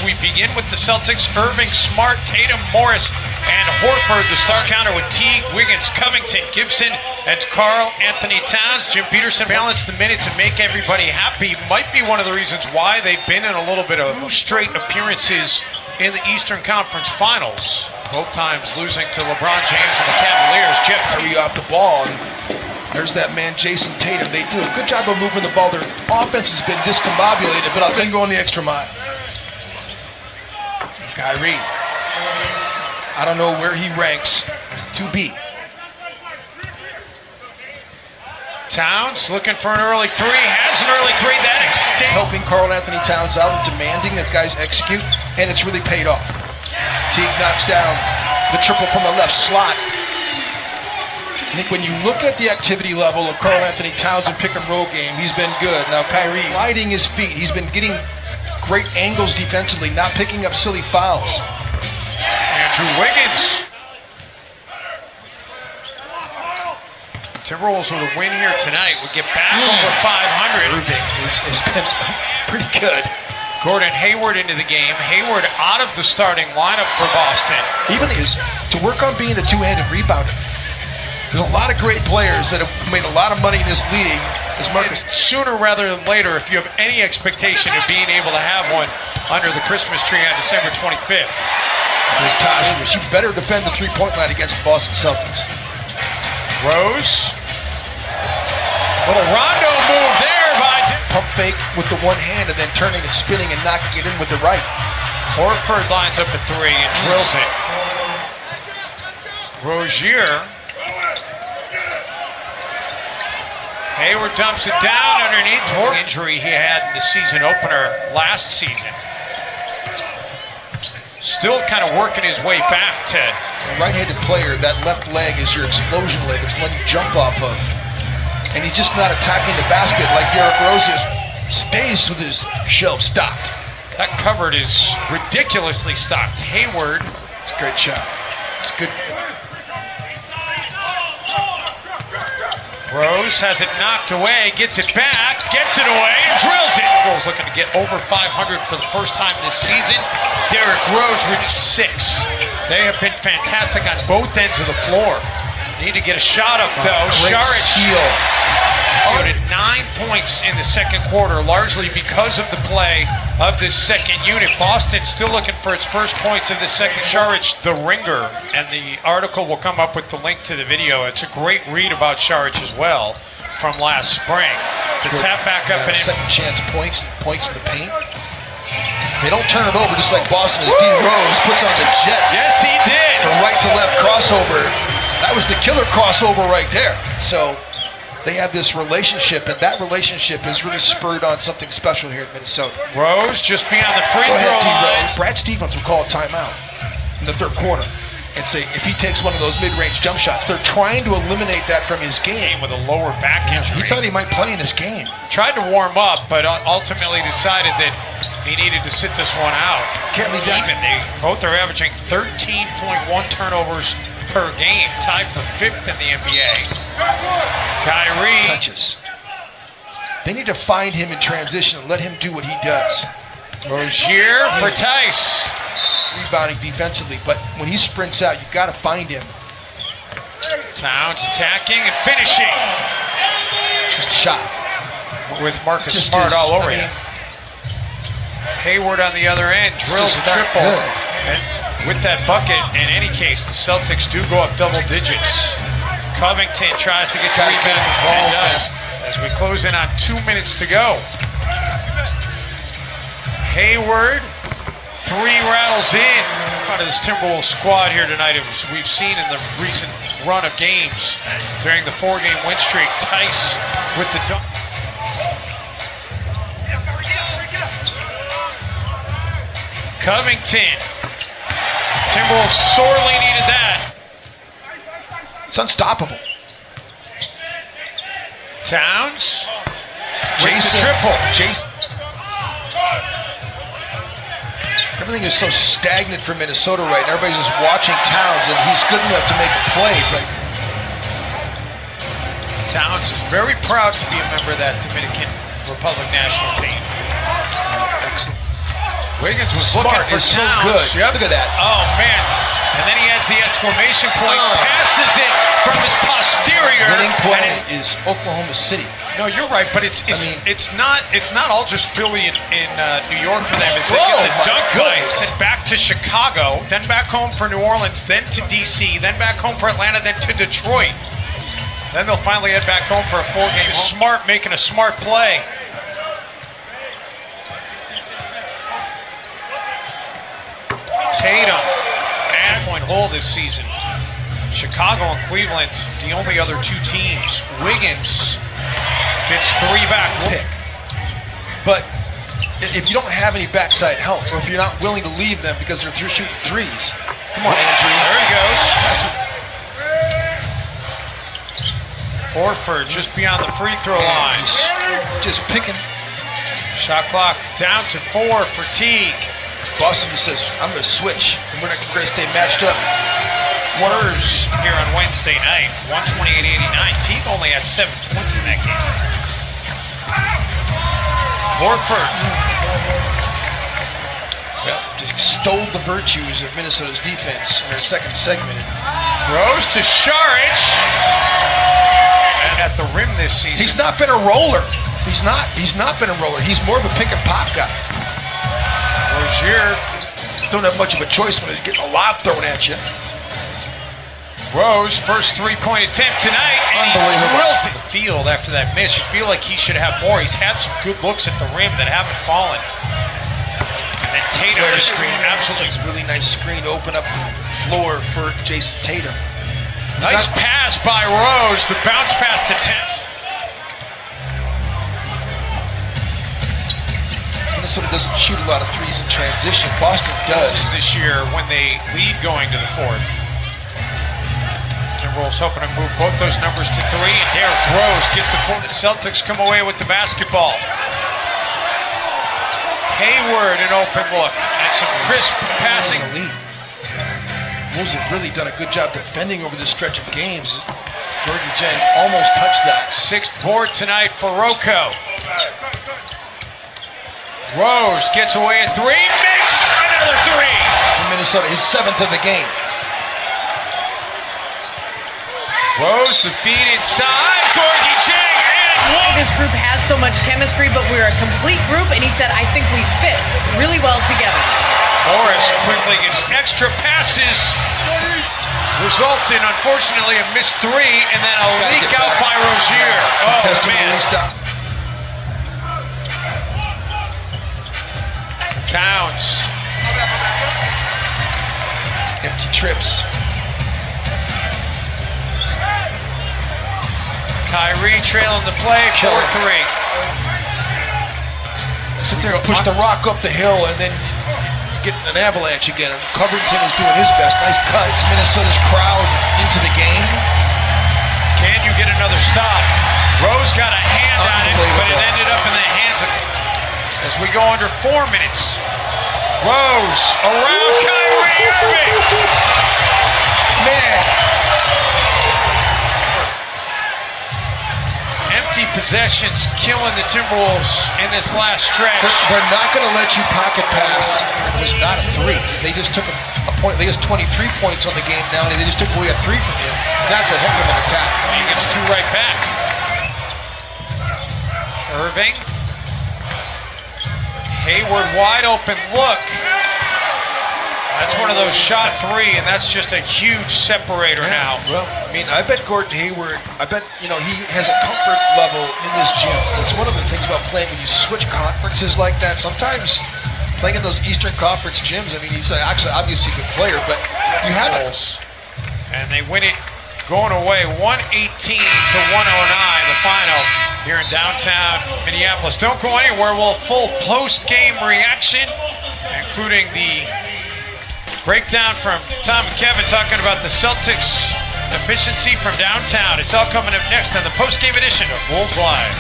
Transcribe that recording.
we begin with the Celtics. Irving, Smart, Tatum, Morris, and Horford. The star counter with Teague, Wiggins, Covington, Gibson, and Karl Anthony Towns. Jim Peterson balance the minutes and make everybody happy. Might be one of the reasons why they've been in a little bit of straight appearances in the Eastern Conference Finals. Both times losing to LeBron James and the Cavaliers. Jeff Teague off the ball. There's that man, Jason Tatum. They do a good job of moving the ball. Their offense has been discombobulated, but I'll take going the extra mile. Kyrie. I don't know where he ranks to be. Towns looking for an early three. Has an early three. That extends. Helping Karl Anthony Towns out and demanding that guys execute, and it's really paid off. Teague knocks down the triple from the left slot. I think when you look at the activity level of Karl Anthony Towns in pick and roll game, he's been good. Now Kyrie gliding his feet. He's been getting great angles defensively, not picking up silly fouls. Andrew Wiggins. Timberwolves with a win here tonight would get back over 500. Irving has been pretty good. Gordon Hayward into the game. Hayward out of the starting lineup for Boston. Even is to work on being a two-handed rebounder. There's a lot of great players that have made a lot of money in this league. As Marcus, sooner rather than later, if you have any expectation of being able to have one under the Christmas tree on December 25th. Here's Taj. You better defend the three-point line against the Boston Celtics. Rose. Little Rondo move there by pump fake with the one hand and then turning and spinning and knocking it in with the right. Horford lines up at three and drills it. Rozier. Hayward dumps it down underneath. Injury he had in the season opener last season. Still kind of working his way back to... Right-handed player, that left leg is your explosion leg. It's the one you jump off of. And he's just not attacking the basket like Derrick Rose is. Stays with his shelf stocked. That cupboard is ridiculously stocked. Hayward. It's a great shot. It's good. Rose has it knocked away, gets it back, gets it away, and drills it. Rose looking to get over 500 for the first time this season. Derrick Rose reached 6. They have been fantastic on both ends of the floor. Need to get a shot up though. Great steal. Noted 9 points in the second quarter, largely because of the play of this second unit. Boston still looking for its first points of the second. Saric, the ringer, and the article will come up with the link to the video. It's a great read about Saric as well from last spring. The tap back up and in. Second chance points in the paint. They don't turn it over just like Boston as D. Rose puts on the Jets. Yes, he did. The right to left crossover. That was the killer crossover right there. So they have this relationship, and that relationship has really spurred on something special here in Minnesota. Rose just beyond the free throw line. Brad Stevens will call a timeout in the third quarter and say if he takes one of those mid-range jump shots. They're trying to eliminate that from his game. With a lower back injury. He thought he might play in this game. Tried to warm up, but ultimately decided that he needed to sit this one out. Can't leave that. They both are averaging 13.1 turnovers per game, tied for 5th in the NBA. Kyrie touches. They need to find him in transition and let him do what he does. Rozier for Tice. Rebounding defensively, but when he sprints out, you got to find him. Towns attacking and finishing. Just shot. With Marcus Smart all over him. Hayward on the other end drills a triple. And with that bucket, in any case, the Celtics do go up double digits. Covington tries to get the rebound and does. As we close in on 2 minutes to go. Hayward, 3 rattles in. Out of this Timberwolves squad here tonight, as we've seen in the recent run of games during the 4-game win streak. Tice with the dunk. Covington. Timberwolves sorely needed that. It's unstoppable. Towns. Jason. Triple. Jason. Everything is so stagnant for Minnesota right now. Everybody's just watching Towns, and he's good enough to make a play. But Towns is very proud to be a member of that Dominican Republic national team. Excellent. Wiggins was Smart looking for is so Towns. good. Yep. Look at that. Oh, man. And then he adds the exclamation point, passes it from his posterior. Winning play and is Oklahoma City. no, you're right, but it's not all just Philly in New York for them. It's they Whoa, get the my dunk goodness. night, then back to Chicago, then back home for New Orleans, then to DC, then back home for Atlanta, then to Detroit. Then they'll finally head back home for a 4-game. Smart making a smart play. Tatum, point hole this season. Chicago and Cleveland, the only other two teams. Wiggins gets 3 back. Pick. But if you don't have any backside help, or if you're not willing to leave them because they're shooting threes, come on, Andrew. There he goes. That's what, Horford just beyond the free throw line. just picking. Shot clock down to 4 for Teague. Boston just says, I'm going to switch, and we're going to stay matched up. Warriors here on Wednesday night, 128-89. Teague only had 7 points in that game. Horford. Yep, just stole the virtues of Minnesota's defense in their second segment. Rose to Saric. And at the rim this season. He's not been a roller. He's not been a roller. He's more of a pick and pop guy. Rozier. Don't have much of a choice when you get a lob thrown at you. Rose, first 3-point attempt tonight, and he Unbelievable. drills it in the field after that miss. You feel like he should have more. He's had some good looks at the rim that haven't fallen. And then Tatum Flare just screen. absolutely It's a really nice screen to open up the floor for Jason Tatum. nice pass by Rose. The bounce pass to Tess. Minnesota doesn't shoot a lot of threes in transition. Boston does. This year when they lead going to the 4th. Timberwolves hoping to move both those numbers to 3, and Derrick Rose gets the point. The Celtics come away with the basketball. Hayward, an open look, and some crisp passing. Wolves have really done a good job defending over this stretch of games. Gordon Jang almost touched that. 6th board tonight for Rocco. Rose gets away at 3, makes another 3. For Minnesota, his 7th of the game. Rose, the feed inside, Gorgie Jang, and one. This group has so much chemistry, but we're a complete group, and he said, I think we fit really well together. Morris quickly gets extra passes, resulting, unfortunately, a missed 3, and then a leak out by Rozier. Oh, Contesting man. release down. Towns. Empty trips. Kyrie trailing the play, 4-3. Sit there and push the rock up the hill and then get an avalanche again. And Covington is doing his best. Nice cuts. Minnesota's crowd into the game. Can you get another stop? Rose got a hand on it, but it Unbelievable. ended up in the hands of as we go under 4 minutes. Rose around Kyrie Irving. Man, Empty possessions killing the Timberwolves in this last stretch. they're not going to let you pocket pass. It was not a 3. They just took a point. They has 23 points on the game now, and they just took away a 3 from him. That's a heck of an attack. He gets 2 right back. Irving. Hayward wide open look. That's one of those shot 3, and that's just a huge separator now. Well, I mean, I bet Gordon Hayward, he has a comfort level in this gym. That's one of the things about playing when you switch conferences like that. Sometimes playing in those Eastern Conference gyms, I mean, he's actually obviously a good player, but you have it. And they win it going away 118 to 109, the final here in downtown Minneapolis. Don't go anywhere. We'll have full post-game reaction, including the breakdown from Tom and Kevin talking about the Celtics efficiency from downtown. It's all coming up next on the post-game edition of Wolves Live.